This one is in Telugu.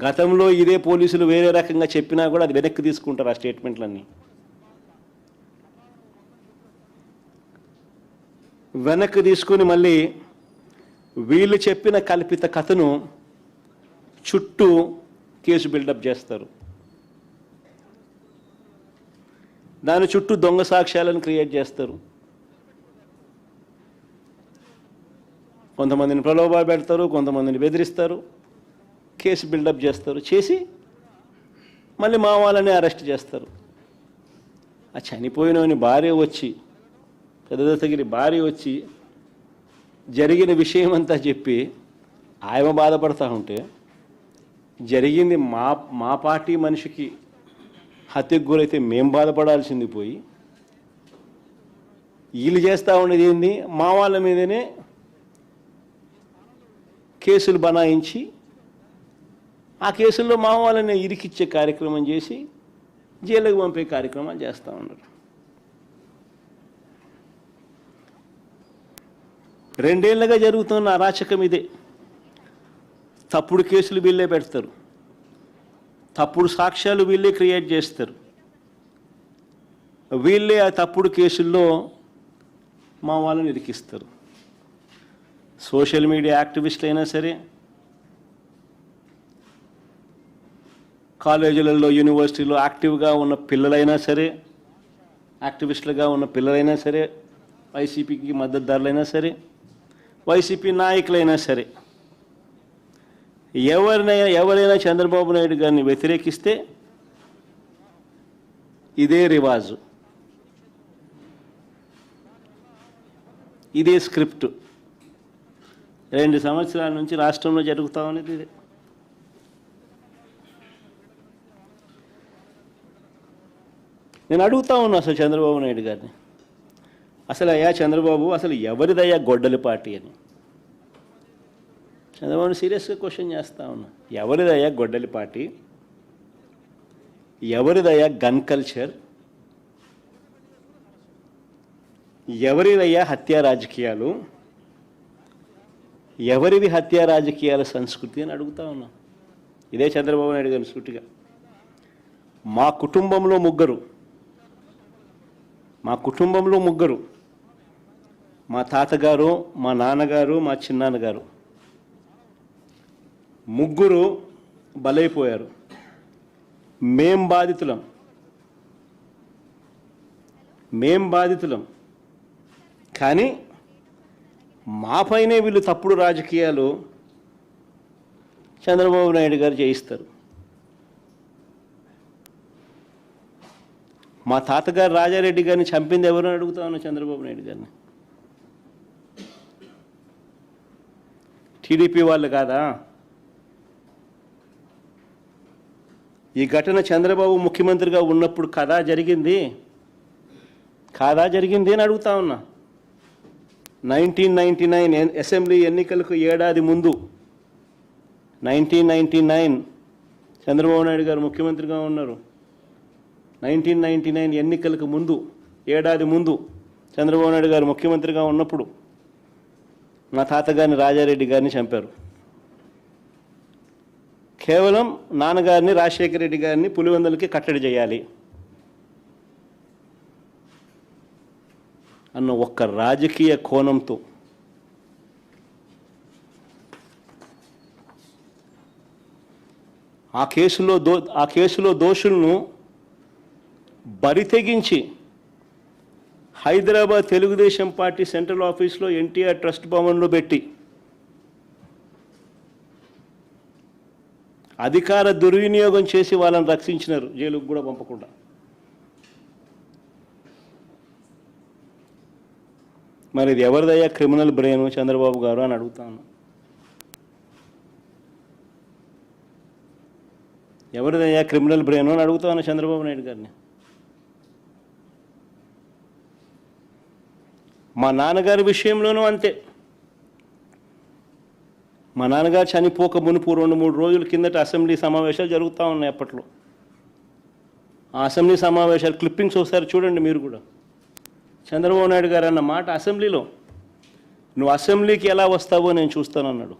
గతంలో ఇదే పోలీసులు వేరే రకంగా చెప్పినా కూడా అది వెనక్కి తీసుకుంటారు ఆ స్టేట్మెంట్లన్నీ. వెనక్కి తీసుకుని మళ్ళీ వీళ్ళు చెప్పిన కల్పిత కథను చుట్టూ కేసు బిల్డప్ చేస్తారు. దాని చుట్టూ దొంగ సాక్ష్యాలను క్రియేట్ చేస్తారు. కొంతమందిని ప్రలోభ పెడతారు, కొంతమందిని బెదిరిస్తారు, కేసు బిల్డప్ చేస్తారు. చేసి మళ్ళీ మా వాళ్ళని అరెస్ట్ చేస్తారు. ఆ చనిపోయినని భార్య వచ్చి, పెద్దదత్తగిరి భార్య వచ్చి జరిగిన విషయం అంతా చెప్పి ఆయన బాధపడతా ఉంటే, జరిగింది మా పార్టీ మనిషికి హత్యకు గురైతే మేం బాధపడాల్సింది పోయి వీళ్ళు చేస్తూ ఉండేది ఏంది, మా వాళ్ళ మీదనే కేసులు బనాయించి ఆ కేసుల్లో మా వాళ్ళని ఇరికిచ్చే కార్యక్రమం చేసి జైలుకు పంపే కార్యక్రమాలు చేస్తూ ఉన్నారు. 2 ఏళ్ళుగా జరుగుతున్న అరాచకం ఇదే. తప్పుడు కేసులు వీళ్ళే పెడతారు, తప్పుడు సాక్ష్యాలు వీళ్ళే క్రియేట్ చేస్తారు. వీళ్ళే ఆ తప్పుడు కేసుల్లో మా వాళ్ళని ఇరికిస్తారు. సోషల్ మీడియా యాక్టివిస్టులు అయినా సరే, కాలేజీలలో యూనివర్సిటీలో యాక్టివ్గా ఉన్న పిల్లలైనా సరే, యాక్టివిస్టులుగా ఉన్న పిల్లలైనా సరే, వైసీపీకి మద్దతుదారులైనా సరే, వైసీపీ నాయకులైనా సరే, ఎవరైనా చంద్రబాబు నాయుడు గారిని వ్యతిరేకిస్తే ఇదే రివాజు, ఇదే స్క్రిప్ట్ 2 సంవత్సరాల నుంచి రాష్ట్రంలో జరుగుతూ ఉన్నది ఇదే. నేను అడుగుతా ఉన్నా అసలు చంద్రబాబు నాయుడు గారిని, అసలు అయ్యా చంద్రబాబు, అసలు ఎవరిదయ్యా గొడ్డలి పార్టీ అని చంద్రబాబుని సీరియస్గా క్వశ్చన్ చేస్తూ ఉన్నా. ఎవరిదయ్యా గొడ్డలి పార్టీ? ఎవరిదయ్యా గన్ కల్చర్? ఎవరిదయ్యా హత్యా రాజకీయాలు? ఎవరిది హత్యా రాజకీయాల సంస్కృతి అని అడుగుతా ఉన్నా. ఇదే చంద్రబాబు నాయుడు గారిని సూటిగా. మా కుటుంబంలో ముగ్గురు, మా తాతగారు, మా నాన్నగారు, మా చిన్నాన్నగారు, ముగ్గురు బలైపోయారు. మేం బాధితులం. కానీ మాపైనే వీళ్ళు తప్పుడు రాజకీయాలు చంద్రబాబు నాయుడు గారు చేయిస్తారు. మా తాతగారు రాజారెడ్డి గారిని చంపింది ఎవరు అని అడుగుతా ఉన్నా చంద్రబాబు నాయుడు గారిని. టీడీపీ వాళ్ళు కాదా? ఈ ఘటన చంద్రబాబు ముఖ్యమంత్రిగా ఉన్నప్పుడు కాదా జరిగింది అని అడుగుతా ఉన్నా. 1999 అసెంబ్లీ ఎన్నికలకు ఏడాది ముందు, 1999 చంద్రబాబు నాయుడు గారు ముఖ్యమంత్రిగా ఉన్నారు. 1999 ఎన్నికలకు ముందు, ఏడాది ముందు చంద్రబాబు నాయుడు గారు ముఖ్యమంత్రిగా ఉన్నప్పుడు మా తాతగారిని రాజారెడ్డి గారిని చంపారు. కేవలం నాన్నగారిని రాజశేఖర రెడ్డి గారిని పులివెందులకి కట్టడి చేయాలి అన్న ఒక్క రాజకీయ కోణంతో ఆ కేసులో దోషులను బరితెగించి హైదరాబాద్ తెలుగుదేశం పార్టీ సెంట్రల్ ఆఫీస్లో ఎన్టీఆర్ ట్రస్ట్ భవన్లో పెట్టి అధికార దుర్వినియోగం చేసి వాళ్ళని రక్షించినారు, జైలుకు కూడా పంపకుండా. మరి ఇది ఎవరిదయ్యా క్రిమినల్ బ్రెయిన్ చంద్రబాబు గారు అని అడుగుతాను. ఎవరిదయ్యా క్రిమినల్ బ్రెయిన్ అని అడుగుతాను చంద్రబాబు నాయుడు గారిని. మా నాన్నగారి విషయంలోనూ అంతే. మా నాన్నగారు చనిపోక మునుపు 2-3 రోజుల కిందట అసెంబ్లీ సమావేశాలు జరుగుతూ ఉన్నాయి అప్పట్లో. ఆ అసెంబ్లీ సమావేశాలు క్లిప్పింగ్స్ ఒకసారి చూడండి మీరు కూడా. చంద్రబాబు నాయుడు గారు అన్న మాట అసెంబ్లీలో, నువ్వు అసెంబ్లీకి ఎలా వస్తావో నేను చూస్తానన్నాడు.